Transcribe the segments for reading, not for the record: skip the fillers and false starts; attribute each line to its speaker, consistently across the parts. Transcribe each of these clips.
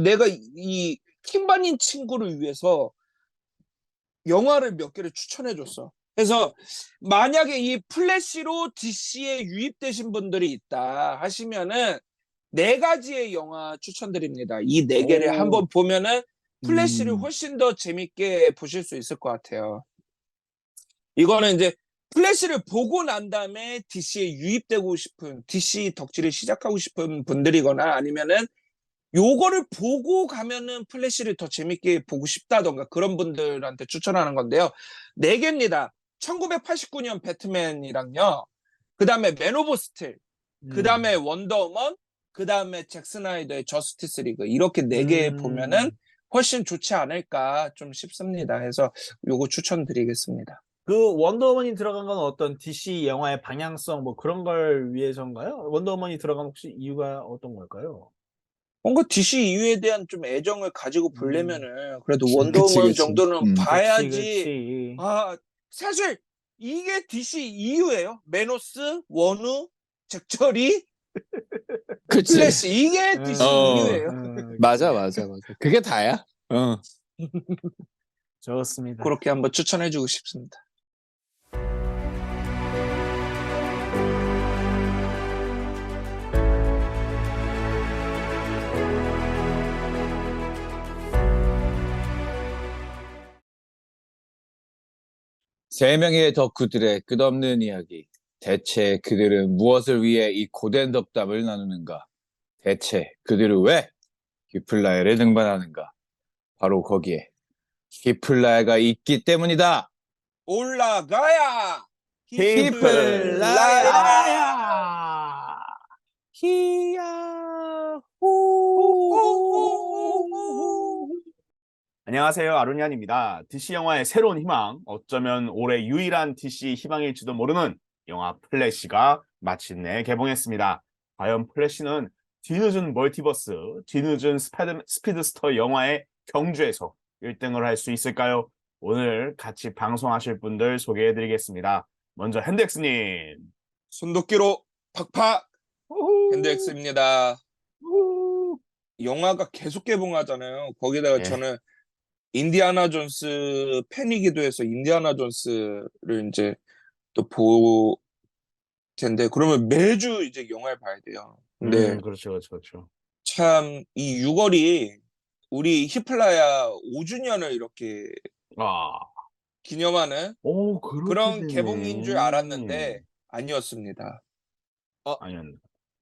Speaker 1: 내가 이 킹반인 친구를 위해서 영화를 몇 개를 추천해 줬어. 그래서 만약에 이 플래시로 DC에 유입되신 분들이 있다 하시면은 4가지의 영화 추천드립니다. 이 4개를
Speaker 2: 오.
Speaker 1: 한번 보면은 플래시를
Speaker 2: 음.
Speaker 1: 훨씬 더 재밌게 보실 수 있을 것 같아요. 이거는 이제 플래시를 보고 난 다음에 DC에 유입되고 싶은, DC 덕질을 시작하고 싶은 분들이거나 아니면은 요거를 보고 가면은 플래시를 더 재밌게 보고 싶다던가 그런 분들한테 추천하는 건데요. 4개입니다. 1989년 배트맨이랑요. 그 다음에 맨 오브 스틸, 그 다음에 원더우먼, 그 다음에 잭 스나이더의 저스티스 리그. 이렇게 4개 보면은 훨씬 좋지 않을까 좀 싶습니다. 해서 요거 추천드리겠습니다.
Speaker 2: 그 원더우먼이 들어간 건 어떤 DC 영화의 방향성 뭐 그런 걸 위해서인가요? 원더우먼이 들어간 혹시 이유가 어떤 걸까요?
Speaker 1: 뭔가 DC 이유에 대한 좀 애정을 가지고 보려면은 그래도
Speaker 3: 그치,
Speaker 1: 원더우먼
Speaker 3: 그치.
Speaker 1: 정도는 봐야지.
Speaker 2: 그치.
Speaker 1: 사실 이게 DC 이유예요. 메노스, 원우, 잭처리,
Speaker 3: 그치.
Speaker 1: 플래시 이게 DC 이유예요.
Speaker 3: 맞아. 그게 다야.
Speaker 2: 좋습니다.
Speaker 1: 그렇게 한번 추천해주고 싶습니다.
Speaker 3: 세 명의 덕후들의 끝없는 이야기. 대체 그들은 무엇을 위해 이 고된 덕담을 나누는가? 대체 그들은 왜 히플라야를 등반하는가? 바로 거기에 히플라야가 있기 때문이다.
Speaker 1: 올라가야
Speaker 3: 히플라야.
Speaker 1: 히야호.
Speaker 2: 안녕하세요. 아루니안입니다. DC 영화의 새로운 희망, 어쩌면 올해 유일한 DC 희망일지도 모르는 영화 플래시가 마침내 개봉했습니다. 과연 플래시는 뒤늦은 멀티버스, 뒤늦은 스피드스터 영화의 경주에서 1등을 할 수 있을까요? 오늘 같이 방송하실 분들 소개해드리겠습니다. 먼저 핸덱스님.
Speaker 1: 손도끼로 팍팍 핸드엑스입니다. 영화가 계속 개봉하잖아요. 거기다가
Speaker 2: 예.
Speaker 1: 저는 인디아나 존스 팬이기도 해서 인디아나 존스를 이제 또 볼 텐데 그러면 매주 이제 영화를 봐야 돼요. 근데
Speaker 2: 그렇죠.
Speaker 1: 참 이 6월이 우리 히플라야 5주년을 이렇게 기념하는
Speaker 2: 그렇게
Speaker 1: 그런
Speaker 2: 되네.
Speaker 1: 개봉인 줄 알았는데 아니었습니다.
Speaker 2: 아니었네.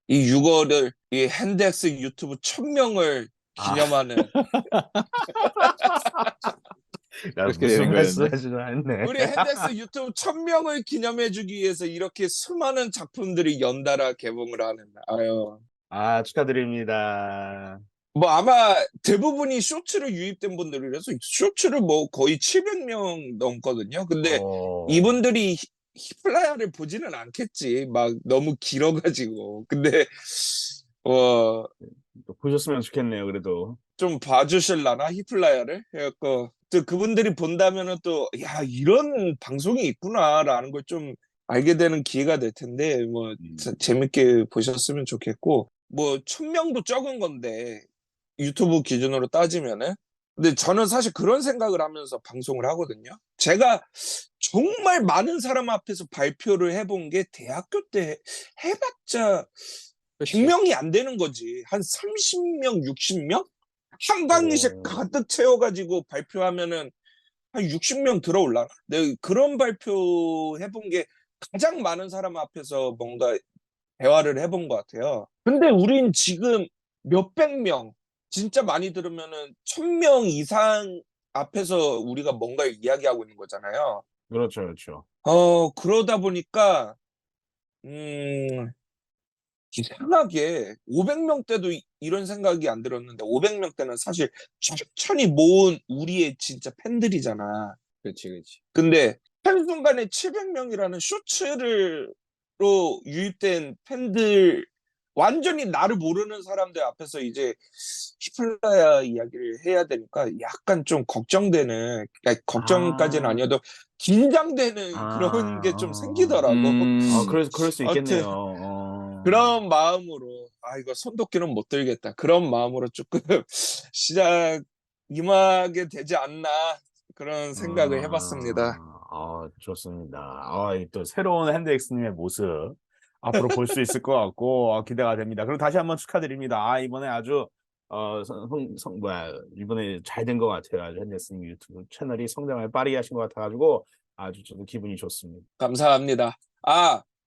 Speaker 1: 이 6월을 이 핸덱스 유튜브 1000명을 기념하는
Speaker 3: 그렇게
Speaker 2: 무슨
Speaker 3: 되는 거였네.
Speaker 2: 말씀하시나 했네.
Speaker 1: 우리 핸덱스 유튜브 1000명을 기념해주기 위해서 이렇게 수많은 작품들이 연달아 개봉을 하는.
Speaker 2: 축하드립니다.
Speaker 1: 뭐 아마 대부분이 쇼츠로 유입된 분들이라서 쇼츠를 뭐 거의 700명 넘거든요. 근데 이분들이 히플라야를 보지는 않겠지. 막 너무 길어가지고. 근데
Speaker 2: 또 보셨으면 좋겠네요. 그래도
Speaker 1: 좀 봐주실라나 히플라야를 해갖고 또 그분들이 본다면은 또 야 이런 방송이 있구나라는 걸 좀 알게 되는 기회가 될 텐데 뭐 재밌게 보셨으면 좋겠고 뭐 1000명도 적은 건데 유튜브 기준으로 따지면은 근데 저는 사실 그런 생각을 하면서 방송을 하거든요. 제가 정말 많은 사람 앞에서 발표를 해본 게 대학교 때 해봤자 100명이 안 되는 거지. 한 30명, 60명? 한 강의실 가득 채워가지고 발표하면은 한 60명 들어올라나? 내가 그런 발표 해본 게 가장 많은 사람 앞에서 뭔가 대화를 해본 것 같아요. 근데 우린 지금 몇백 명, 진짜 많이 들으면은 1000명 이상 앞에서 우리가 뭔가를 이야기하고 있는 거잖아요.
Speaker 2: 그렇죠.
Speaker 1: 그러다 보니까, 이상하게 500명 때도 이런 생각이 안 들었는데 500명 때는 사실 천천히 모은 우리의 진짜 팬들이잖아.
Speaker 3: 그렇지.
Speaker 1: 근데 한순간에 700명이라는 쇼츠로 유입된 팬들 완전히 나를 모르는 사람들 앞에서 이제 히플라야 이야기를 해야 되니까 약간 좀 걱정되는, 그러니까 걱정까지는 아니어도 긴장되는 그런 게 좀 생기더라고.
Speaker 2: 그럴 수
Speaker 1: 아무튼
Speaker 2: 있겠네요.
Speaker 1: 그런 마음으로 이거 손도끼는 못 들겠다. 그런 마음으로 조금 시작 임하게 되지 않나 그런 생각을 해봤습니다.
Speaker 2: 좋습니다. 또 새로운 핸드엑스님의 모습 앞으로 볼 수 있을 것 같고 기대가 됩니다. 그리고 다시 한번 축하드립니다. 이번에 아주 이번에 잘 된 것 같아요. 아주 핸드엑스님 유튜브 채널이 성장을 빠르게 하신 것 같아가지고 아주 저도 기분이 좋습니다.
Speaker 1: 감사합니다.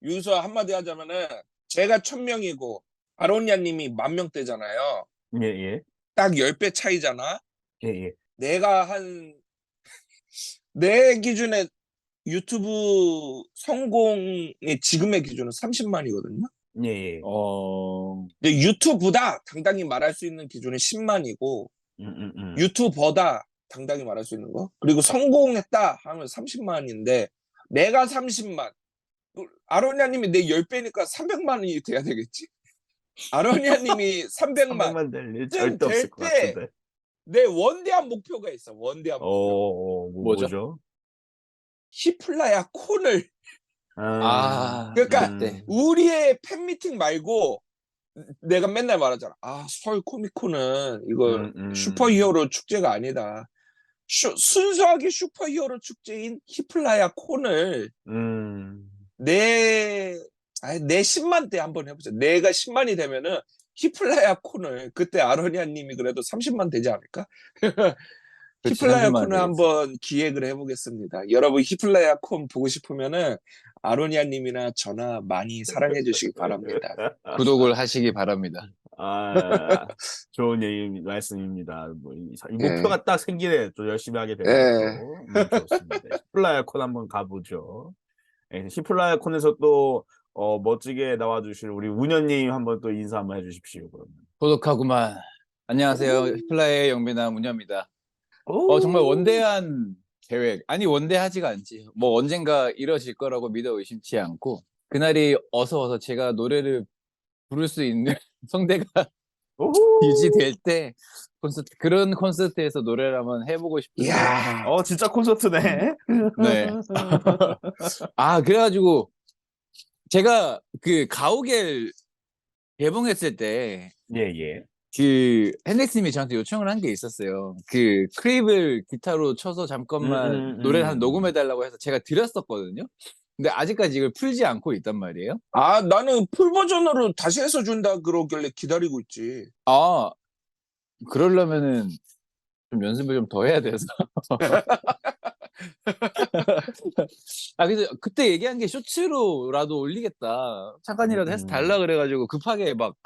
Speaker 1: 윤서 한마디 하자면은 제가 1000명이고 아로니아님이 10,000명대잖아요.
Speaker 2: 예.
Speaker 1: 딱 10배 차이잖아.
Speaker 2: 예.
Speaker 1: 내가 내 기준에 유튜브 성공의 지금의 기준은 30만이거든요.
Speaker 2: 예.
Speaker 1: 근데 유튜브다 당당히 말할 수 있는 기준은 10만이고 유튜버다 당당히 말할 수 있는 거. 그리고 성공했다 하면 30만인데 내가 30만. 아로니아님이 내 10배니까 300만이 돼야 되겠지? 아로니아님이 300만.
Speaker 2: 300만 될 일 절대
Speaker 1: 될
Speaker 2: 없을 것
Speaker 1: 때
Speaker 2: 같은데.
Speaker 1: 내 원대한 목표가 있어. 원대한 목표.
Speaker 2: 뭐죠?
Speaker 1: 히플라야 콘을. 그러니까
Speaker 3: 네.
Speaker 1: 우리의 팬미팅 말고 내가 맨날 말하잖아. 서울 코미콘은 이거 슈퍼히어로 축제가 아니다. 순수하게 슈퍼히어로 축제인 히플라야 콘을 내 10만 때 한번 해보자. 내가 10만이 되면은 히플라야 콘을 그때 아로니아님이 그래도 30만 되지 않을까? 히플라야
Speaker 3: 30만
Speaker 1: 콘을
Speaker 3: 되겠지.
Speaker 1: 한번 기획을 해보겠습니다. 여러분 히플라야 콘 보고 싶으면은 아로니아님이나 저나 많이 사랑해 주시기 바랍니다.
Speaker 3: 구독을 하시기 바랍니다.
Speaker 2: 좋은 말씀입니다. 이
Speaker 1: 예.
Speaker 2: 목표가 딱 생기네. 또 열심히 하게 되고 좋습니다. 히플라야 콘 한번 가보죠. 히플라야 콘에서 또 멋지게 나와주실 우리 운현님 한번 또 인사 한번 해주십시오. 그러면.
Speaker 3: 고독하구만. 안녕하세요. 히플라이의 영배남 운현입니다. 정말 원대한 계획. 아니 원대하지가 않지. 뭐 언젠가 이뤄질 거라고 믿어 의심치 않고 그날이 어서 제가 노래를 부를 수 있는 성대가 유지될 때 그런 콘서트에서 노래를 한번 해보고 싶은데.
Speaker 1: 이야.
Speaker 2: 진짜 콘서트네.
Speaker 3: 네. 그래가지고 제가 그 가오갤 개봉했을 때
Speaker 2: 예.
Speaker 3: 그 핸덱스님이 저한테 요청을 한 게 있었어요. 그 크립을 기타로 쳐서 잠깐만 노래를 한 녹음해달라고 해서 제가 드렸었거든요. 근데 아직까지 이걸 풀지 않고 있단 말이에요.
Speaker 1: 나는 풀 버전으로 다시 해서 준다 그러길래 기다리고 있지.
Speaker 3: 그러려면은 좀 연습을 좀 더 해야 돼서. 그래서 그때 얘기한 게 쇼츠로라도 올리겠다. 잠깐이라도 해서 달라 그래가지고 급하게 막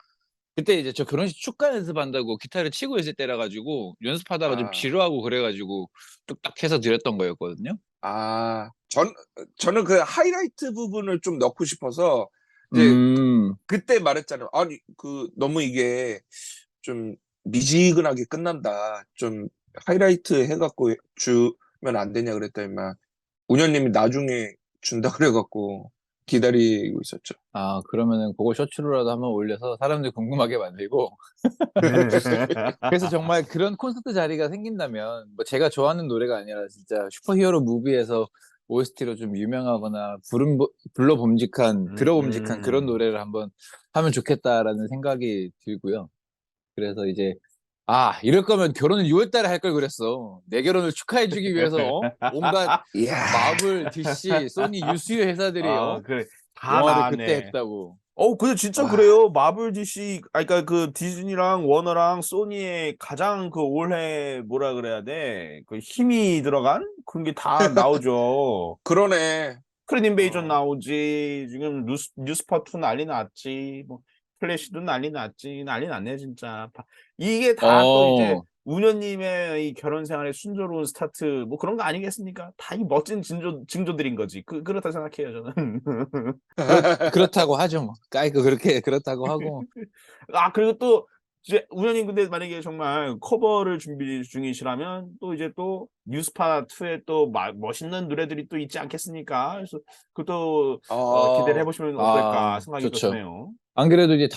Speaker 3: 그때 이제 저 결혼식 축가 연습한다고 기타를 치고 있을 때라 가지고 연습하다가 좀 지루하고 그래가지고 뚝딱 해서 드렸던 거였거든요.
Speaker 1: 저는 그 하이라이트 부분을 좀 넣고 싶어서 이제 그때 말했잖아요. 너무 이게 좀 미지근하게 끝난다. 좀 하이라이트 해갖고 주면 안 되냐 그랬더니만 운현님이 나중에 준다 그래갖고 기다리고 있었죠.
Speaker 3: 그러면은 그거 쇼츠로라도 한번 올려서 사람들 궁금하게 만들고. 그래서 정말 그런 콘서트 자리가 생긴다면 뭐 제가 좋아하는 노래가 아니라 진짜 슈퍼히어로 무비에서 OST로 좀 유명하거나 들어봄직한 그런 노래를 한번 하면 좋겠다라는 생각이 들고요. 그래서 이제 이럴 거면 결혼을 6월달에 할 걸 그랬어. 내 결혼을 축하해주기 위해서 온갖 마블, DC, 소니 유수의 회사들이
Speaker 2: 그래. 다
Speaker 3: 영화를
Speaker 2: 나왔네.
Speaker 3: 그때 했다고.
Speaker 2: 근데 진짜 그래요. 마블, DC, 그러니까 그 디즈니랑 워너랑 소니의 가장 그 올해 뭐라 그래야 돼? 그 힘이 들어간 그런 게 다 나오죠.
Speaker 1: 그러네.
Speaker 2: 크린 인베이전 나오지. 지금 뉴스파2 난리 났지. 뭐 플래시도 난리 났네 진짜. 이게 다 또 이제 운현님의 이 결혼 생활의 순조로운 스타트 뭐 그런 거 아니겠습니까? 다 이 멋진 징조들인 거지. 그렇다 생각해요 저는.
Speaker 3: 그렇다고 하죠 뭐. 그렇게 그렇다고 하고.
Speaker 2: 그리고 또 이제 운현님 근데 만약에 정말 커버를 준비 중이시라면 또 이제 또 뉴스파 2에 또 멋있는 노래들이 또 있지 않겠습니까? 그래서 그것도 기대를 해보시면 어떨까 생각이
Speaker 3: 좋죠.
Speaker 2: 드네요.
Speaker 3: 안 그래도 이제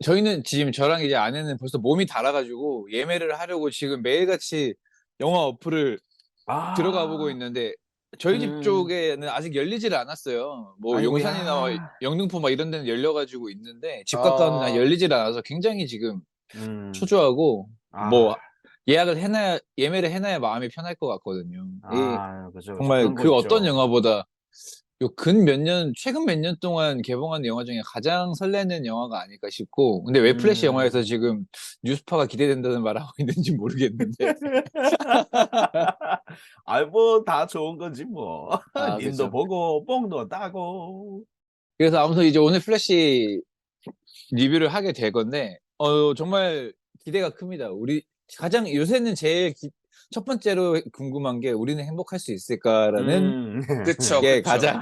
Speaker 3: 저희는 지금 저랑 이제 아내는 벌써 몸이 달아가지고 예매를 하려고 지금 매일같이 영화 어플을 들어가 보고 있는데 저희 집
Speaker 2: 음.
Speaker 3: 쪽에는 아직 열리지를 않았어요. 뭐 용산이나
Speaker 2: 아이고야.
Speaker 3: 영등포 막 이런 데는 열려가지고 있는데 집 가까운 데는
Speaker 1: 아,
Speaker 3: 열리질 않아서 굉장히 지금
Speaker 2: 음.
Speaker 3: 초조하고
Speaker 2: 아.
Speaker 3: 뭐 예매를 해놔야 마음이 편할 것 같거든요. 이
Speaker 2: 아, 그죠, 그죠.
Speaker 3: 정말
Speaker 2: 그런 거
Speaker 3: 그 어떤
Speaker 2: 있죠.
Speaker 3: 영화보다 최근 몇 년 동안 개봉한 영화 중에 가장 설레는 영화가 아닐까 싶고, 근데 왜 플래시 영화에서
Speaker 2: 음.
Speaker 3: 지금 뉴스파가 기대된다는 말을 하고 있는지 모르겠는데.
Speaker 2: 아이, 뭐 다 좋은 거지 뭐.
Speaker 3: 아,
Speaker 2: 님도
Speaker 3: 그죠.
Speaker 2: 보고 뽕도 따고.
Speaker 3: 그래서 아무튼 이제 오늘 플래시 리뷰를 하게 될 건데, 정말 기대가 큽니다. 요새는 첫 번째로 궁금한 게 우리는 행복할 수 있을까라는
Speaker 2: 음.
Speaker 1: 그쵸,
Speaker 3: 게
Speaker 1: 그쵸.
Speaker 3: 가장,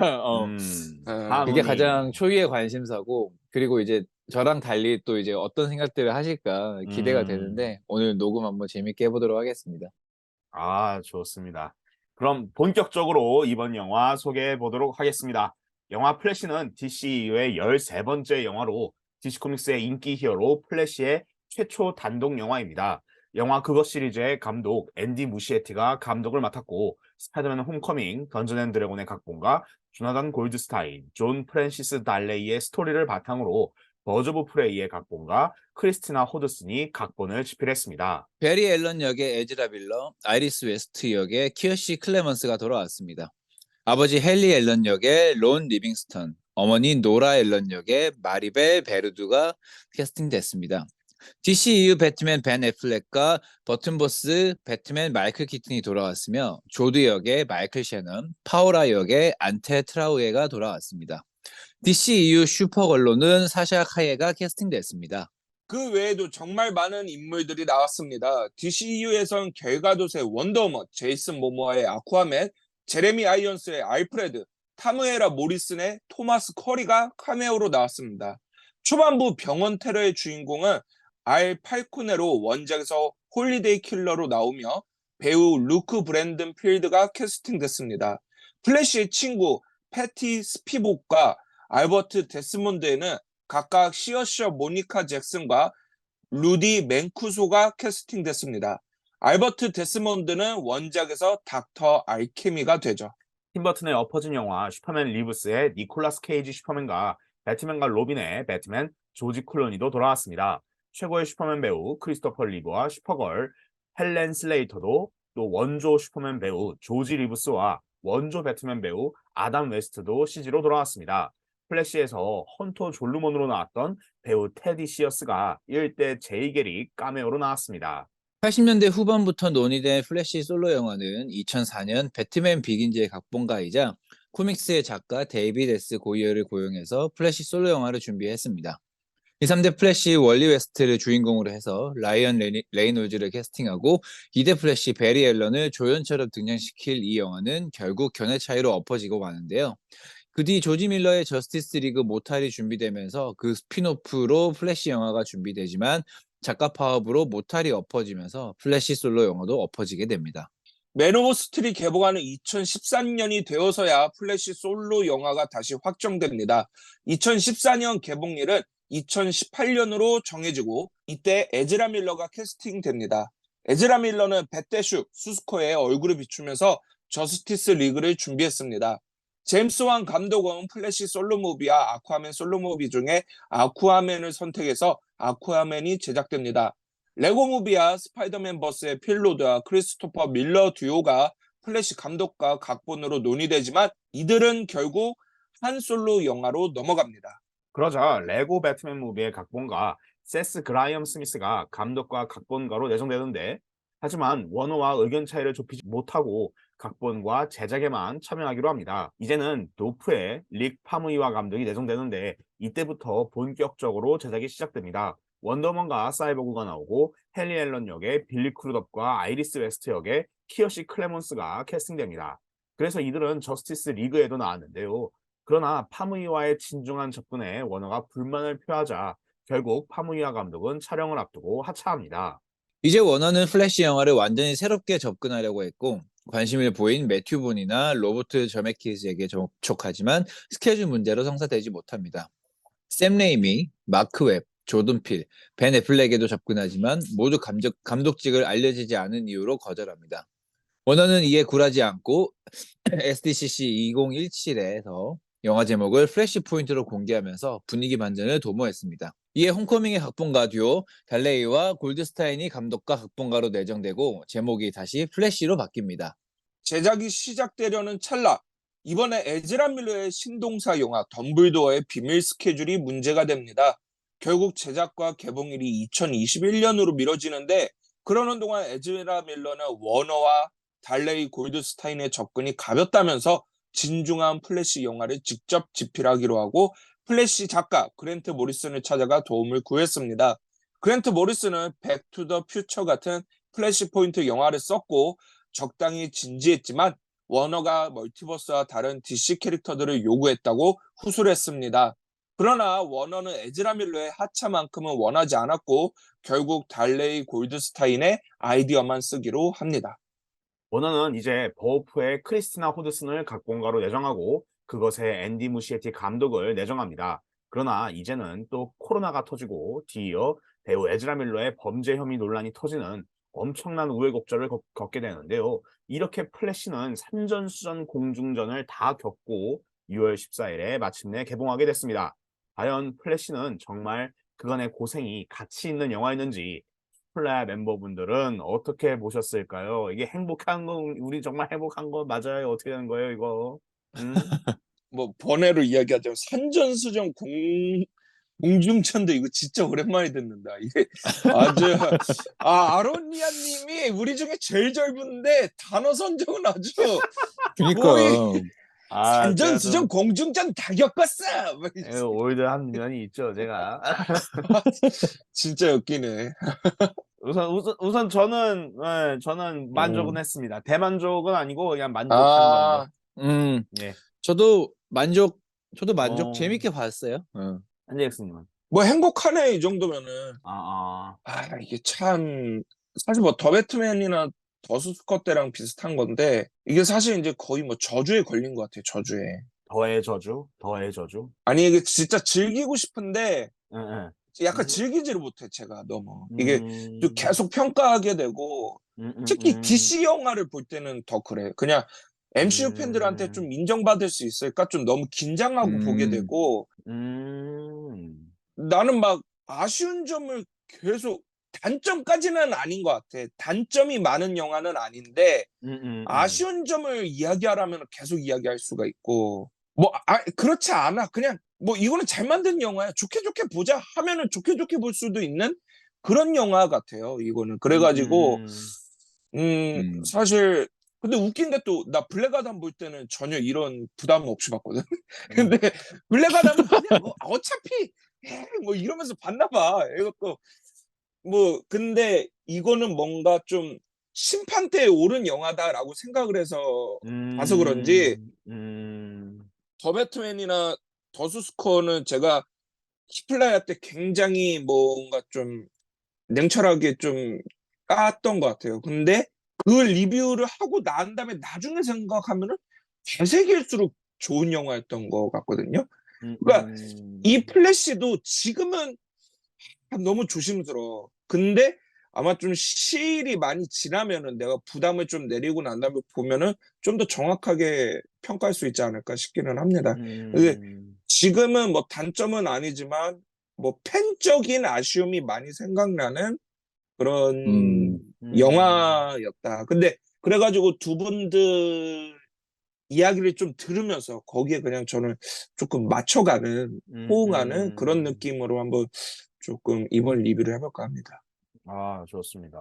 Speaker 3: 그게
Speaker 2: 하모니.
Speaker 3: 가장 초유의 관심사고, 그리고 이제 저랑 달리 또 이제 어떤 생각들을 하실까 기대가
Speaker 2: 음.
Speaker 3: 되는데, 오늘 녹음 한번 재밌게 해보도록 하겠습니다.
Speaker 2: 아, 좋습니다. 그럼 본격적으로 이번 영화 소개해 보도록 하겠습니다. 영화 플래시는 DCU의 13번째 영화로 DC 코믹스의 인기 히어로 플래시의 최초 단독 영화입니다. 영화 그것 시리즈의 감독 앤디 무시에티가 감독을 맡았고 스파이더맨 홈커밍, 던전 앤 드래곤의 각본가 조나단 골드스타인, 존 프랜시스 달레이의 스토리를 바탕으로 버즈 오브 프레이의 각본가 크리스티나 호드슨이 각본을 집필했습니다.
Speaker 3: 베리 앨런 역의 에즈라 빌러, 아이리스 웨스트 역의 키어시 클레먼스가 돌아왔습니다. 아버지 헨리 앨런 역의 론 리빙스턴, 어머니 노라 앨런 역의 마리벨 베르두가 캐스팅됐습니다. DCEU 배트맨 벤 애플렉과 버튼보스 배트맨 마이클 키튼이 돌아왔으며 조드 역의 마이클 셰넌, 파오라 역의 안테 트라우에가 돌아왔습니다. DCEU 슈퍼걸로는 사샤 카예가 캐스팅됐습니다.
Speaker 1: 그 외에도 정말 많은 인물들이 나왔습니다. DCU에선 갤가돗의 원더우먼, 제이슨 모모아의 아쿠아맨, 제레미 아이언스의 알프레드, 타무에라 모리슨의 토마스 커리가 카메오로 나왔습니다. 초반부 병원 테러의 주인공은 알 팔코네로 원작에서 홀리데이 킬러로 나오며 배우 루크 브랜든 필드가 캐스팅됐습니다. 플래시의 친구 패티 스피복과 알버트 데스몬드에는 각각 시어셔 모니카 잭슨과 루디 맨쿠소가 캐스팅됐습니다. 알버트 데스몬드는 원작에서 닥터 알케미가 되죠.
Speaker 2: 팀버튼의 엎어진 영화 슈퍼맨 리브스의 니콜라스 케이지 슈퍼맨과 배트맨과 로빈의 배트맨 조지 클로니도 돌아왔습니다. 최고의 슈퍼맨 배우 크리스토퍼 리브와 슈퍼걸 헬렌 슬레이터도 또 원조 슈퍼맨 배우 조지 리브스와 원조 배트맨 배우 아담 웨스트도 CG로 돌아왔습니다. 플래시에서 헌터 졸루먼으로 나왔던 배우 테디 시어스가 1대 제이 게리 카메오로 나왔습니다.
Speaker 3: 80년대 후반부터 논의된 플래시 솔로 영화는 2004년 배트맨 비긴즈의 각본가이자 코믹스의 작가 데이비드 S. 고이어를 고용해서 플래시 솔로 영화를 준비했습니다. 2, 3대 플래시 월리 웨스트를 주인공으로 해서 라이언 레이놀즈를 캐스팅하고 2대 플래시 베리 앨런을 조연처럼 등장시킬 이 영화는 결국 견해 차이로 엎어지고 마는데요. 그 뒤 조지 밀러의 저스티스 리그 모탈이 준비되면서 그 스핀오프로 플래시 영화가 준비되지만 작가 파업으로 모탈이 엎어지면서 플래시 솔로 영화도 엎어지게 됩니다.
Speaker 1: 맨 오브 스틸이 개봉하는 2013년이 되어서야 플래시 솔로 영화가 다시 확정됩니다. 2014년 개봉일은 2018년으로 정해지고 이때 에즈라 밀러가 캐스팅됩니다. 에즈라 밀러는 배떼슈, 수스코의 얼굴을 비추면서 저스티스 리그를 준비했습니다. 제임스 완 감독은 플래시 솔로 무비와 아쿠아맨 솔로 무비 중에 아쿠아맨을 선택해서 아쿠아맨이 제작됩니다. 레고 무비와 스파이더맨 버스의 필로드와 크리스토퍼 밀러 듀오가 플래시 감독과 각본으로 논의되지만 이들은 결국 한 솔로 영화로 넘어갑니다.
Speaker 2: 그러자 레고 배트맨 무비의 각본가 세스 그라이엄 스미스가 감독과 각본가로 내정되는데 하지만 워너와 의견 차이를 좁히지 못하고 각본과 제작에만 참여하기로 합니다. 이제는 도프의 릭 파무이와 감독이 내정되는데 이때부터 본격적으로 제작이 시작됩니다. 원더먼과 사이버그가 나오고 헨리 앨런 역의 빌리 크루덥과 아이리스 웨스트 역의 키어시 클레몬스가 캐스팅됩니다. 그래서 이들은 저스티스 리그에도 나왔는데요. 그러나 파무이와의 진중한 접근에 워너가 불만을 표하자 결국 파무이와 감독은 촬영을 앞두고 하차합니다.
Speaker 3: 이제 워너는 플래시 영화를 완전히 새롭게 접근하려고 했고 관심을 보인 매튜 본이나 로버트 저메키스에게 접촉하지만 스케줄 문제로 성사되지 못합니다. 샘 레이미, 마크 웹, 조던 필, 벤 애플렉에도 접근하지만 모두 감독직을 알려지지 않은 이유로 거절합니다. 워너는 이에 굴하지 않고 SDCC 2017에서 영화 제목을 플래시 포인트로 공개하면서 분위기 반전을 도모했습니다. 이에 홈커밍의 각본가 듀오 달레이와 골드스타인이 감독과 각본가로 내정되고 제목이 다시 플래시로 바뀝니다.
Speaker 1: 제작이 시작되려는 찰나 이번에 에즈라 밀러의 신동사 영화 덤블도어의 비밀 스케줄이 문제가 됩니다. 결국 제작과 개봉일이 2021년으로 미뤄지는데 그러는 동안 에즈라 밀러는 워너와 달레이 골드스타인의 접근이 가볍다면서 진중한 플래시 영화를 직접 집필하기로 하고 플래시 작가 그랜트 모리슨을 찾아가 도움을 구했습니다. 그랜트 모리슨은 백 투 더 퓨처 같은 플래시 포인트 영화를 썼고 적당히 진지했지만 워너가 멀티버스와 다른 DC 캐릭터들을 요구했다고 후술 했습니다. 그러나 워너는 에즈라 밀러의 하차만큼은 원하지 않았고 결국 달레이 골드스타인의 아이디어만 쓰기로 합니다.
Speaker 2: 워너는 이제 버프의 크리스티나 호드슨을 각본가로 내정하고 그것에 앤디 무시에티 감독을 내정합니다. 그러나 이제는 또 코로나가 터지고 뒤이어 배우 에즈라 밀러의 범죄 혐의 논란이 터지는 엄청난 우여곡절을 겪게 되는데요. 이렇게 플래시는 산전수전 공중전을 다 겪고 6월 14일에 마침내 개봉하게 됐습니다. 과연 플래시는 정말 그간의 고생이 가치 있는 영화였는지 플라야 멤버분들은 어떻게 보셨을까요? 이게 행복한 거 우리 정말 행복한 거 맞아요? 어떻게 되는 거예요, 이거?
Speaker 1: 뭐 번외로 이야기하자면 산전수전 공중전도 이거 진짜 오랜만에 듣는다. 이게 아주 아로니아님이 우리 중에 제일 젊은데 단어 선정은 아주
Speaker 3: 그러니까
Speaker 1: 거의
Speaker 2: 아,
Speaker 1: 산전수전 공중전 다 겪었어. 뭐
Speaker 2: 올드한 면이 있죠, 제가.
Speaker 1: 진짜 웃기네.
Speaker 2: 우선 저는 만족은 했습니다. 대만족은 아니고 그냥 만족한
Speaker 1: 아,
Speaker 2: 정도. 예.
Speaker 3: 저도 만족 재밌게
Speaker 2: 어,
Speaker 3: 봤어요.
Speaker 2: 한재익스님은.
Speaker 1: 뭐 행복하네 이 정도면은.
Speaker 2: 아,
Speaker 1: 이게 참 사실 뭐 더 배트맨이나 더 수스커 때랑 비슷한 건데 이게 사실 이제 거의 뭐 저주에 걸린 것 같아요. 저주에.
Speaker 2: 더의 저주, 더의 저주.
Speaker 1: 아니 이게 진짜 즐기고 싶은데
Speaker 2: 예, 예.
Speaker 1: 약간
Speaker 2: 음,
Speaker 1: 즐기지를 못해 제가 너무. 이게 또
Speaker 2: 음,
Speaker 1: 계속 평가하게 되고 특히 DC 영화를 볼 때는 더 그래. 그냥 MCU 팬들한테 좀 인정받을 수 있을까? 좀 너무 긴장하고 보게
Speaker 3: 음,
Speaker 1: 되고
Speaker 2: 음,
Speaker 1: 나는 막 아쉬운 점을 계속 단점까지는 아닌 것 같아. 단점이 많은 영화는 아닌데 아쉬운 점을 이야기하라면 계속 이야기할 수가 있고 뭐 그렇지 않아. 그냥 뭐 이거는 잘 만든 영화야. 좋게 좋게 보자 하면은 좋게 좋게 볼 수도 있는 그런 영화 같아요. 이거는 그래가지고
Speaker 3: 음.
Speaker 1: 사실 근데 웃긴 게 또 나 블랙아담 볼 때는 전혀 이런 부담 없이 봤거든.
Speaker 2: 음,
Speaker 1: 근데 블랙아담은 그냥 뭐 어차피 뭐 이러면서 봤나 봐. 이것도 뭐 근데 이거는 뭔가 좀 심판대에 오른 영화다라고 생각을 해서 봐서 그런지 더 배트맨이나 더 수스커는 제가 히플라야 때 굉장히 뭔가 좀 냉철하게 좀 깠던 것 같아요. 근데 그 리뷰를 하고 난 다음에 나중에 생각하면은 되새길수록 좋은 영화였던 것 같거든요. 그러니까 이 플래시도 지금은 너무 조심스러워. 근데 아마 좀 시일이 많이 지나면은 내가 부담을 좀 내리고 난 다음에 보면은 좀 더 정확하게 평가할 수 있지 않을까 싶기는 합니다. 근데 지금은 뭐 단점은 아니지만 뭐 팬적인 아쉬움이 많이 생각나는 그런
Speaker 3: 음,
Speaker 1: 영화였다. 근데 그래가지고 두 분들 이야기를 좀 들으면서 거기에 그냥 저는 조금 맞춰가는, 호응하는 그런 느낌으로 한번 조금 이번 리뷰를 해볼까 합니다.
Speaker 2: 아, 좋습니다.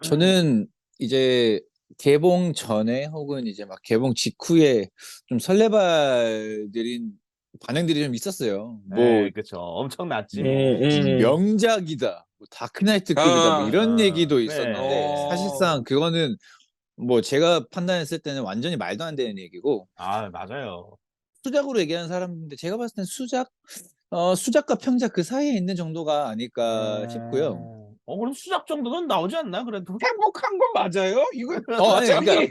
Speaker 3: 저는 이제 개봉 전에 혹은 이제 막 개봉 직후에 좀 설레발들인 반응들이 좀 있었어요. 뭐
Speaker 2: 네, 그쵸. 엄청났지,
Speaker 1: 음,
Speaker 2: 뭐.
Speaker 3: 명작이다, 뭐 다크나이트급이다, 뭐
Speaker 1: 아,
Speaker 3: 이런 얘기도
Speaker 2: 네.
Speaker 3: 있었는데
Speaker 1: 어,
Speaker 3: 사실상 그거는 뭐 제가 판단했을 때는 완전히 말도 안 되는 얘기고
Speaker 2: 아, 맞아요.
Speaker 3: 수작으로 얘기하는 사람인데 제가 봤을 땐 수작과 평작 그 사이에 있는 정도가 아닐까 싶고요.
Speaker 2: 그럼 수작 정도는 나오지 않나, 그래도?
Speaker 1: 행복한 건 맞아요? 이거
Speaker 3: 아니, 그러니까
Speaker 1: 갑자기,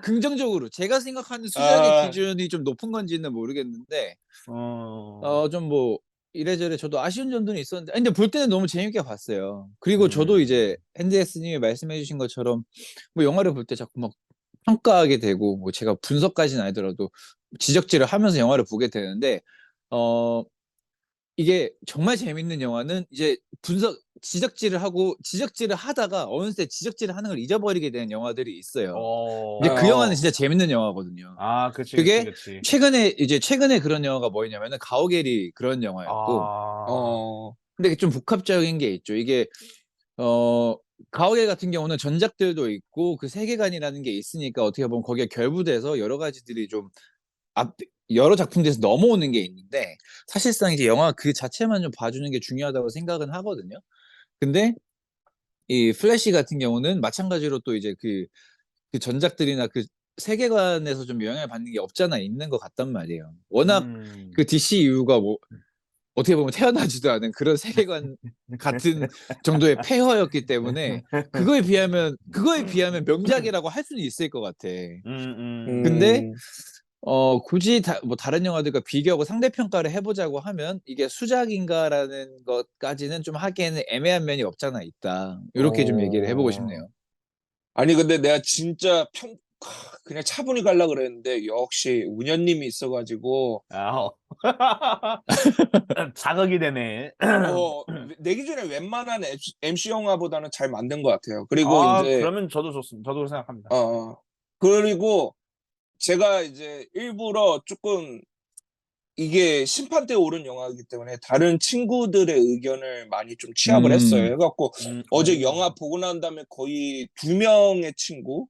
Speaker 3: 긍정적으로 제가 생각하는 수작의
Speaker 1: 아,
Speaker 3: 기준이 좀 높은 건지는 모르겠는데,
Speaker 2: 어,
Speaker 3: 좀 뭐, 이래저래 저도 아쉬운 점들은 있었는데 근데 볼 때는 너무 재밌게 봤어요. 그리고 저도 이제 핸드에스님이 말씀해 주신 것처럼 뭐 영화를 볼 때 자꾸 막 평가하게 되고 뭐 제가 분석까지는 아니더라도 지적질을 하면서 영화를 보게 되는데 어 이게 정말 재밌는 영화는 이제 지적질을 하다가 어느새 지적질을 하는 걸 잊어버리게 되는 영화들이 있어요.
Speaker 2: 어.
Speaker 3: 근데 그 영화는
Speaker 1: 어.
Speaker 3: 진짜 재밌는 영화거든요.
Speaker 2: 아, 그치,
Speaker 3: 그게
Speaker 2: 그치.
Speaker 3: 최근에 그런 영화가 뭐였냐면은 가오갤이 그런 영화였고
Speaker 2: 아.
Speaker 1: 어.
Speaker 3: 근데 좀 복합적인 게 있죠. 이게 어 가오갤 같은 경우는 전작들도 있고 그 세계관이라는 게 있으니까 어떻게 보면 거기에 결부돼서 여러 가지들이 좀 앞 여러 작품들에서 넘어오는 게 있는데 사실상 이제 영화 그 자체만 좀 봐주는 게 중요하다고 생각은 하거든요. 근데 이 플래시 같은 경우는 마찬가지로 또 이제 그 전작들이나 그 세계관에서 좀 영향을 받는 게 없잖아 있는 것 같단 말이에요. 워낙
Speaker 2: 음.
Speaker 3: 그 DCU가 뭐 어떻게 보면 태어나지도 않은 그런 세계관 같은 정도의 폐허였기 때문에 그거에 비하면 명작이라고 할 수는 있을 것 같아. 근데
Speaker 1: 음.
Speaker 3: 굳이 뭐 다른 영화들과 비교하고 상대 평가를 해 보자고 하면 '이게 수작인가.'라는 것까지는 좀 하기에는 애매한 면이 없잖아 있다. 요렇게 좀 얘기를 해 보고
Speaker 2: 어.
Speaker 3: 싶네요.
Speaker 1: 아니 근데 내가 진짜 그냥 차분히 가려 그랬는데 역시 운현님이 있어 가지고
Speaker 2: 아. 자극이 되네.
Speaker 1: 내 기준에 웬만한 MC 영화보다는 잘 만든 것 같아요. 그리고
Speaker 2: 아,
Speaker 1: 인제
Speaker 2: 그러면 저도 좋습니다. 저도 생각합니다.
Speaker 1: 그리고 제가 이제 일부러 쪼끔 이게 심판대에 오른 영화이기 때문에 다른 친구들의 의견을 많이 좀 취합을 했어요.
Speaker 3: 음.
Speaker 1: 해 갖고 어제
Speaker 2: 어.
Speaker 1: 영화 보고 난 다음에 거의 2명의 친구랑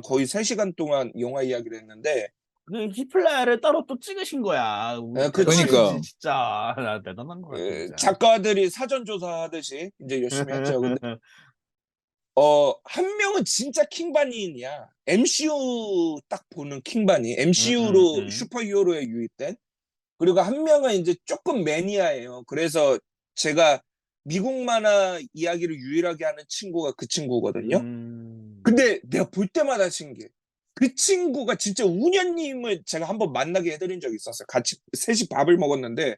Speaker 1: 거의 3시간 동안 영화 이야기를 했는데
Speaker 2: 그 히플라야를 따로 또 찍으신 거야.
Speaker 1: 예
Speaker 2: 대단하시지
Speaker 3: 그러니까.
Speaker 2: 진짜. 나 대단한 것 같아 진짜.
Speaker 1: 작가들이 사전 조사하듯이 인제 열심히 했죠. 근데 한 명은 진짜 킹반이인이야. MCU 딱 보는 킹반이. MCU로 슈퍼히어로에 유입된. 그리고 한 명은 인제 쪼끔 매니아예요. 그래서 제가 미국 만화 이야기를 유일하게 하는 친구가 그 친구거든요.
Speaker 2: 음.
Speaker 1: 근데 내가 볼 때마다 신기해. 그 친구가 진짜 운현님을 제가 한번 만나게 해 드린 적이 있었어요. 같이 셋이 밥을 먹었는데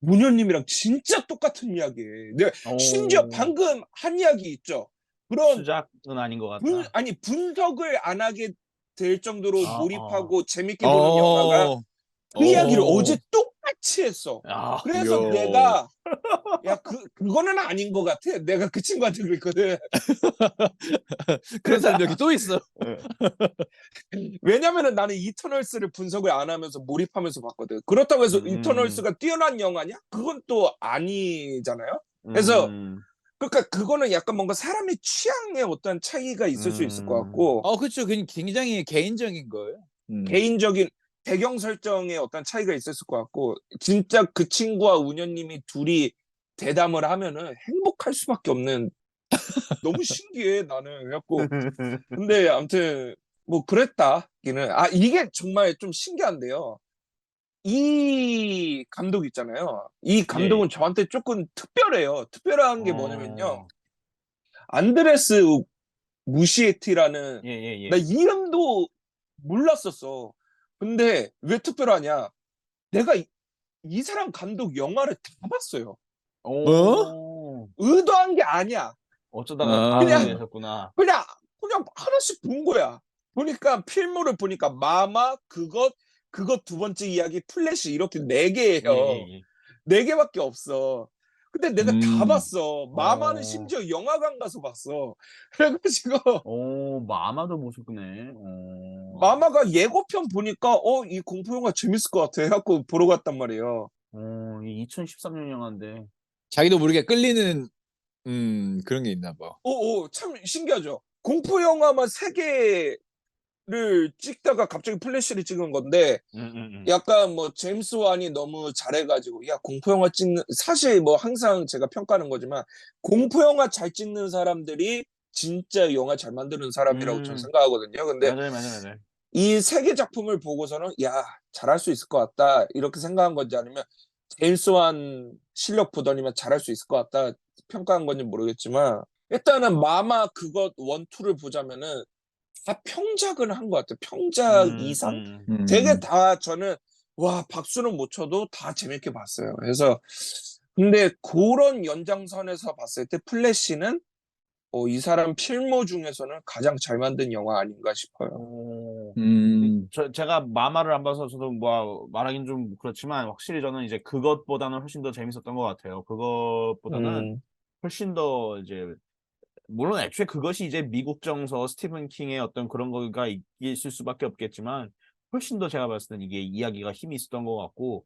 Speaker 1: 운현님이랑 진짜 똑같은 이야기해. 내가 심지어
Speaker 2: 어.
Speaker 1: 방금 한 이야기 있죠. 그런
Speaker 2: 수작은 아닌 것 같다.
Speaker 1: 분석을 안 하게 될 정도로
Speaker 2: 아, 어.
Speaker 1: 몰입하고 재밌게 보는 영화가
Speaker 3: 어.
Speaker 1: 그 이야기를
Speaker 3: 어.
Speaker 1: 어제 똑같이 했어.
Speaker 2: 아.
Speaker 1: 그래서
Speaker 3: 이야.
Speaker 1: 내가 "야 그거는 아닌 것 같아." 내가 그 친구한테 그랬거든.
Speaker 3: 그런 사람이 여기 또 있어.
Speaker 2: 예.
Speaker 1: 왜냐면은 나는 이터널스를 분석을 안 하면서 몰입하면서 봤거든. 그렇다고 해서
Speaker 2: 음음음.
Speaker 1: 이터널스가 뛰어난 영화냐? 그건 또 아니잖아요. 그래서
Speaker 2: 음.
Speaker 1: 그러니까 그거는 약간 뭔가 사람의 취향의 어떤 차이가 있을 수 있을 것
Speaker 2: 음.
Speaker 1: 같고
Speaker 3: 그쵸. 굉장히 개인적인 거예요.
Speaker 1: 개인적인 배경 설정의 어떤 차이가 있었을 것 같고 진짜 그 친구와 운현님이 둘이 대담을 하면은 행복할 수밖에 없는 너무 신기해 나는. 그래 갖고 근데 아무튼 뭐 그랬다기는 이게 정말 좀 신기한데요. 이 감독 있잖아요. 이
Speaker 2: 예.
Speaker 1: 감독은 저한테 쪼끔 특별해요. 특별한 게 뭐냐면요.
Speaker 2: 어.
Speaker 1: 안드레스 무시에티라는 나
Speaker 2: 예예예.
Speaker 1: 이름도 몰랐었어. 근데 왜 특별하냐? 내가 이 사람 감독 영화를 다 봤어요.
Speaker 3: 뭐?
Speaker 2: 어.
Speaker 1: 의도한 게 아니야.
Speaker 2: 어쩌다가 다 보게
Speaker 3: 아.
Speaker 1: 그냥
Speaker 2: 되셨구나.
Speaker 1: 그냥 그냥 하나씩 본 거야. 보니까 필모를 보니까 마마, 그것 두 번째 이야기, 플래시 이렇게 4 개예요.
Speaker 2: 예예예.
Speaker 1: 4 개밖에 없어. 근데 내가 다
Speaker 3: 음.
Speaker 1: 봤어. 마마는
Speaker 2: 어.
Speaker 1: 심지어 영화관 가서 봤어. 그래 가지고
Speaker 2: 마마도 보셨구네. 어.
Speaker 1: 마마가 예고편 보니까 '이 공포 영화 재밌을 것 같아.' 해 갖고 보러 갔단 말이에요.
Speaker 2: 이 2013년 영화인데.
Speaker 3: 자기도 모르게 끌리는 그런 게 있나 봐.
Speaker 1: 참 신기하죠. 공포 영화만 3 개를 찍다가 갑자기 플래시를 찍은 건데
Speaker 2: 음음음.
Speaker 1: 약간 뭐 제임스 완이 너무 잘해 가지고 야 공포 영화 찍는 사실 뭐 항상 제가 평가하는 거지만 공포 영화 잘 찍는 사람들이 진짜 영화 잘 만드는 사람이라고 저는
Speaker 2: 음.
Speaker 1: 생각하거든요. 근데
Speaker 2: 맞아요, 맞아요, 맞아요.
Speaker 1: 이 3개 작품을 보고서는 '야 잘할 수 있을 것 같다.' 이렇게 생각한 건지 아니면 제임스 완 실력 보더니만 '잘할 수 있을 것 같다.' 평가한 건지 모르겠지만 일단은 마마 그것 1, 2를 보자면은 다 평작을 한 것 같아요. 평작
Speaker 2: 음
Speaker 1: 이상?
Speaker 2: 음.
Speaker 1: 되게
Speaker 3: 음.
Speaker 1: 다 저는 와, 박수는 못 쳐도 다 재밌게 봤어요. 그래서 근데 그런 연장선에서 봤을 때 플래시는 이 사람 필모 중에서는 가장 잘 만든 영화 아닌가 싶어요.
Speaker 2: 어,
Speaker 3: 음,
Speaker 2: 제가 마마를 안 봐서 저도 뭐 말하긴 좀 그렇지만 확실히 저는 이제 그것보다는 훨씬 더 재밌었던 것 같아요. 그것보다는
Speaker 1: 음,
Speaker 2: 훨씬 더 이제 물론 애초에 그것이 이제 미국 정서 스티븐 킹의 어떤 그런 거가 있을 수밖에 없겠지만 훨씬 더 제가 봤을 땐 이게 이야기가 힘이 있었던 것 같고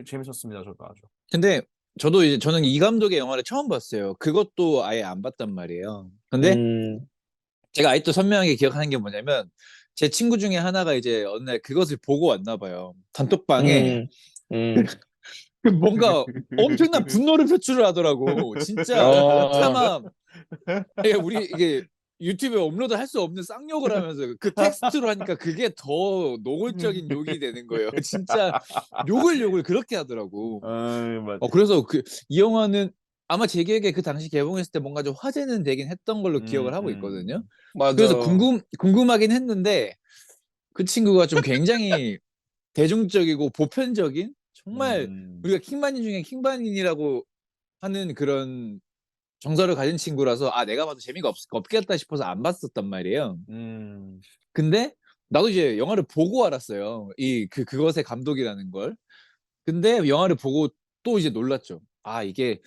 Speaker 2: 재밌었습니다. 저도 아주.
Speaker 3: 근데 저도 이제 저는 이 감독의 영화를 처음 봤어요. 그것도 아예 안 봤단 말이에요. 근데
Speaker 1: 음,
Speaker 3: 제가 아직도 선명하게 기억하는 게 뭐냐면 제 친구 중에 하나가 이제 어느 날 그것을 보고 왔나 봐요. 단톡방에
Speaker 1: 음, 음,
Speaker 3: 그 뭔가 엄청난 분노를 표출을 하더라고. 진짜
Speaker 1: 어,
Speaker 3: 차마 이게 우리 이게 유튜브에 업로드 할 수 없는 쌍욕을 하면서 그 텍스트로 하니까 그게 더 노골적인 욕이 되는 거예요. 진짜 욕을 그렇게 하더라고.
Speaker 2: 맞.
Speaker 3: 그래서 이 영화는 아마 제 기억에 그 당시 개봉했을 때 뭔가 좀 화제는 되긴 했던 걸로 기억을 하고 있거든요. 그래서
Speaker 1: 맞아.
Speaker 3: 궁금하긴 했는데 그 친구가 좀 굉장히 대중적이고 보편적인 정말
Speaker 2: 음,
Speaker 3: 우리가 킹반인 중에 킹반인이라고 하는 그런 정서를 가진 친구라서 내가 봐도 재미가 없겠다 싶어서 안 봤었단 말이에요.
Speaker 2: 음,
Speaker 3: 근데 나도 이제 영화를 보고 알았어요. 그것의 감독이라는 걸. 근데 영화를 보고 또 이제 놀랐죠. 이게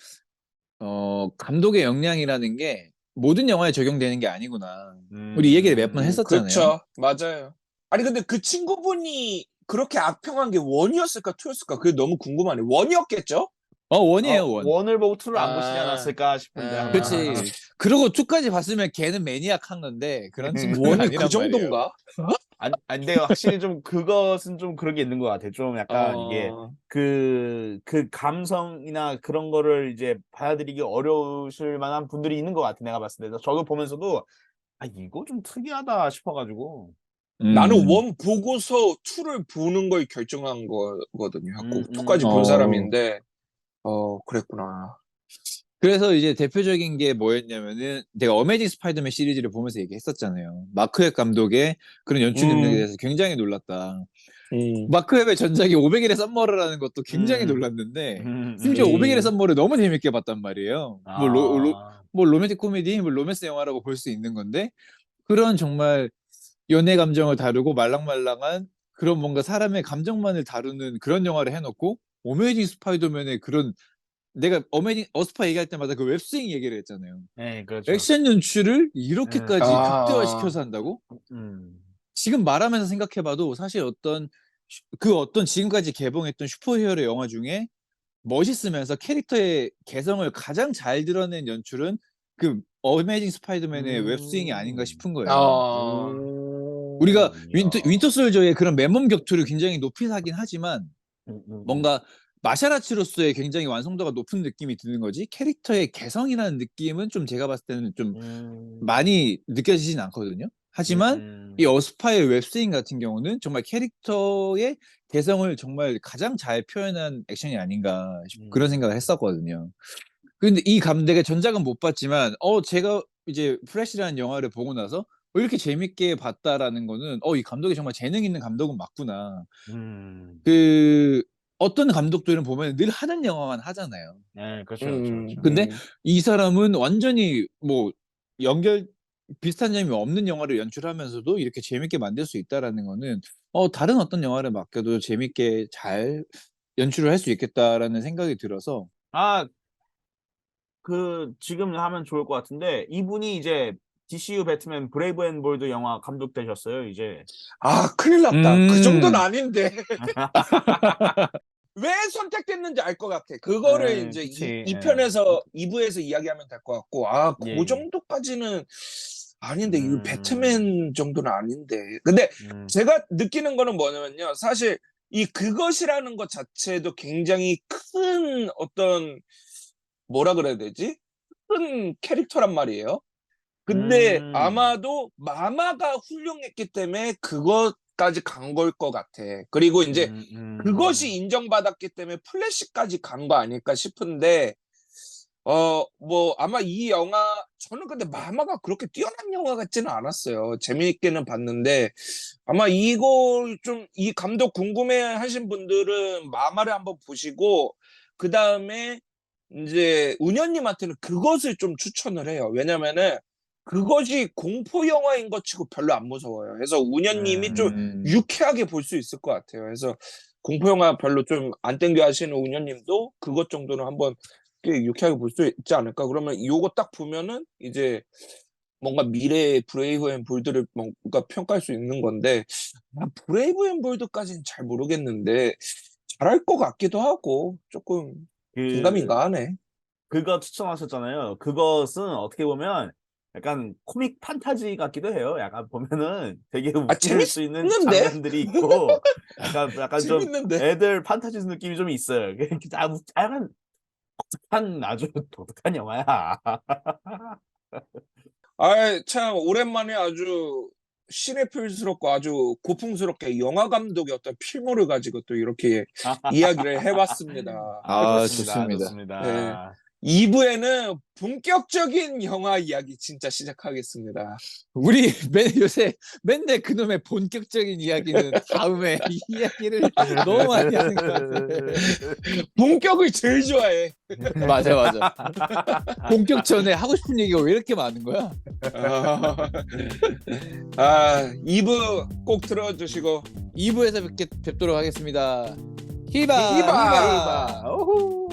Speaker 3: 감독의 역량이라는 게 모든 영화에 적용되는 게 아니구나. 우리 이 얘기를 몇 번 했었잖아요.
Speaker 1: 그쵸. 맞아요. 아니, 근데 그 친구분이 그렇게 악평한 게 원이었을까, 투였을까? 그게 너무 궁금하네. 원이었겠죠?
Speaker 3: 원이에요, 원.
Speaker 2: 원을 보고 투를 안 보시지
Speaker 1: 아,
Speaker 2: 않았을까 싶은데 아마.
Speaker 3: 그치. 그리고 2까지 봤으면 걔는 매니악한 건데 그런 친구는
Speaker 1: 원이 그
Speaker 3: 아니란 말이에요.
Speaker 1: 정도인가?
Speaker 2: 근데 확실히 좀 그것은 좀 그런 게 있는 것 같아요. 좀 약간 이게
Speaker 1: 어,
Speaker 2: 그 감성이나 그런 거를 이제 받아들이기 어려우실 만한 분들이 있는 것 같아. 내가 봤을 때. 저도 보면서도 이거 좀 특이하다 싶어가지고.
Speaker 1: 나는
Speaker 3: 음,
Speaker 1: 원 보고서 투를 보는 걸 결정한 거거든요. 갖고
Speaker 2: 음,
Speaker 1: 투까지
Speaker 2: 음,
Speaker 1: 본
Speaker 3: 어.
Speaker 1: 사람인데, 그랬구나.
Speaker 3: 그래서 이제 대표적인 게 뭐였냐면은 내가 어메이징 스파이더맨 시리즈를 보면서 얘기했었잖아요. 마크 웹 감독의 그런 연출 능력에
Speaker 1: 음,
Speaker 3: 대해서 굉장히 놀랐다.
Speaker 1: 음,
Speaker 3: 마크 웹의 전작이 500일의 썸머라는 것도 굉장히
Speaker 2: 음,
Speaker 3: 놀랐는데 심지어
Speaker 2: 음.
Speaker 3: 500일의
Speaker 1: 음,
Speaker 3: 썸머를 너무 재밌게 봤단 말이에요.
Speaker 2: 아,
Speaker 3: 뭐 로맨틱 코미디, 뭐 로맨스 영화라고 볼 수 있는 건데 그런 정말 연애 감정을 다루고 말랑말랑한 그런 뭔가 사람의 감정만을 다루는 그런 영화를 해놓고 어메이징 스파이더맨의 그런 내가 어메이징 어스파 얘기할 때마다 그 웹스윙 얘기를 했잖아요.
Speaker 2: 네, 그렇죠.
Speaker 3: 액션 연출을
Speaker 2: 음,
Speaker 3: 이렇게까지
Speaker 1: 아,
Speaker 3: 극대화시켜서 한다고?
Speaker 2: 음,
Speaker 3: 지금 말하면서 생각해봐도 사실 어떤 지금까지 개봉했던 슈퍼히어로 영화 중에 멋있으면서 캐릭터의 개성을 가장 잘 드러낸 연출은 그 어메이징 스파이더맨의 웹스윙이 아닌가
Speaker 2: 음,
Speaker 3: 싶은 거예요.
Speaker 1: 아,
Speaker 3: 우리가
Speaker 2: 야,
Speaker 3: 윈터 솔저의 그런 맨몸 격투를 굉장히 높이 사긴 하지만
Speaker 2: 음, 음, 음,
Speaker 3: 뭔가 마샤라치로서의 굉장히 완성도가 높은 느낌이 드는 거지 캐릭터의 개성이라는 느낌은 좀 제가 봤을 때는 좀
Speaker 2: 음,
Speaker 3: 많이 느껴지진 않거든요.
Speaker 2: 음,
Speaker 3: 하지만 이 어스파의 웹스윙 같은 경우는 정말 캐릭터의 개성을 정말 가장 잘 표현한 액션이 아닌가 그런
Speaker 2: 음,
Speaker 3: 생각을 했었거든요. 근데 이 감독의 전작은 못 봤지만 제가 이제 프레시라는 영화를 보고 나서 이렇게 재밌게 봤다라는 거는 이 감독이 정말 재능 있는 감독은 맞구나.
Speaker 2: 음.
Speaker 3: 그 어떤 감독들은 보면 늘 하는 영화만 하잖아요.
Speaker 2: 네, 그렇죠, 그렇죠,
Speaker 1: 음,
Speaker 2: 그렇죠.
Speaker 3: 근데
Speaker 1: 음.
Speaker 3: 이 사람은 완전히 뭐 연결 비슷한 점이 없는 영화를 연출하면서도 이렇게 재밌게 만들 수 있다라는 거는 다른 어떤 영화를 맡겨도 재밌게 잘 연출을 할 수 있겠다라는 생각이 들어서
Speaker 2: 아, 지금 하면 좋을 것 같은데, 이분이 이제 DCU 배트맨 브레이브 앤 볼드 영화 감독 되셨어요, 이제.
Speaker 1: 아, 큰일 났다. 그 정도는
Speaker 3: 음.
Speaker 1: 아닌데. 왜 선택됐는지 알 것 같아. 그거를 이제
Speaker 2: 그치,
Speaker 1: 이
Speaker 2: 예.
Speaker 1: 편에서 2부에서 이야기하면 될 것 같고,
Speaker 2: 예,
Speaker 1: 그
Speaker 2: 예.
Speaker 1: 정도까지는 아닌데, 이거
Speaker 2: 음,
Speaker 1: 배트맨 정도는 아닌데. 근데
Speaker 2: 음,
Speaker 1: 제가 느끼는 거는 뭐냐면요. 사실 그것이라는 것 자체도 굉장히 큰 어떤, 뭐라 그래야 되지? 큰 캐릭터란 말이에요. 근데
Speaker 2: 음,
Speaker 1: 아마도 마마가 훌륭했기 때문에 그것까지 간 걸 것 같아. 그리고 이제 그것이 인정받았기 때문에 플래시까지 간 거 아닐까 싶은데 뭐 아마 이 영화 저는 근데 마마가 그렇게 뛰어난 영화 같지는 않았어요. 재미있게는 봤는데 아마 이걸 좀 이 감독 궁금해하신 분들은 마마를 한번 보시고 그 다음에 이제 은현님한테는 그것을 좀 추천을 해요. 왜냐면은 그것이 공포 영화인 것 치고 별로 안 무서워요. 그래서 은현님이 좀 유쾌하게 볼 수 있을 것 같아요. 그래서 공포 영화 별로 좀 안 땡겨 하시는 은현님도 그것 정도는 한번 꽤 유쾌하게 볼 수 있지 않을까. 그러면 요거 딱 보면은 이제 뭔가 미래의 브레이브 앤 볼드를 뭔가 평가할 수 있는 건데 브레이브 앤 볼드까지는 잘 모르겠는데 잘할 것 같기도 하고 조금
Speaker 2: 그
Speaker 1: 긴가민가하네.
Speaker 2: 그거 추천하셨잖아요. 그것은 어떻게 보면 약간 코믹 판타지 같기도 해요. 약간 보면은 되게 웃길 수 있는
Speaker 1: 재밌는데?
Speaker 2: 장면들이 있고, 약간 좀
Speaker 1: 재밌는데?
Speaker 2: 애들 판타지 느낌이 좀 있어요. 약간 독특한 아주 독특한 영화야.
Speaker 1: 참 오랜만에 아주 시네필스럽고 아주 고풍스럽게 영화 감독의 어떤 필모를 가지고 또 이렇게 이야기를 해봤습니다.
Speaker 3: 아,
Speaker 2: 좋습니다.
Speaker 3: 좋습니다.
Speaker 1: 네.
Speaker 2: 좋습니다.
Speaker 1: 2부에는 본격적인 영화 이야기 진짜 시작하겠습니다.
Speaker 3: 우리 요새 맨날 그놈의 본격적인 이야기는 다음에 이 이야기를 너무 많이 하는 것 같아.
Speaker 1: 본격을 제일 좋아해.
Speaker 3: 맞아, 맞아. 본격 전에 하고 싶은 얘기가 왜 이렇게 많은 거야?
Speaker 1: 2부 꼭 들어주시고
Speaker 3: 2부에서 뵙도록 하겠습니다. 히바!
Speaker 1: 히바!
Speaker 2: 히바. 오호.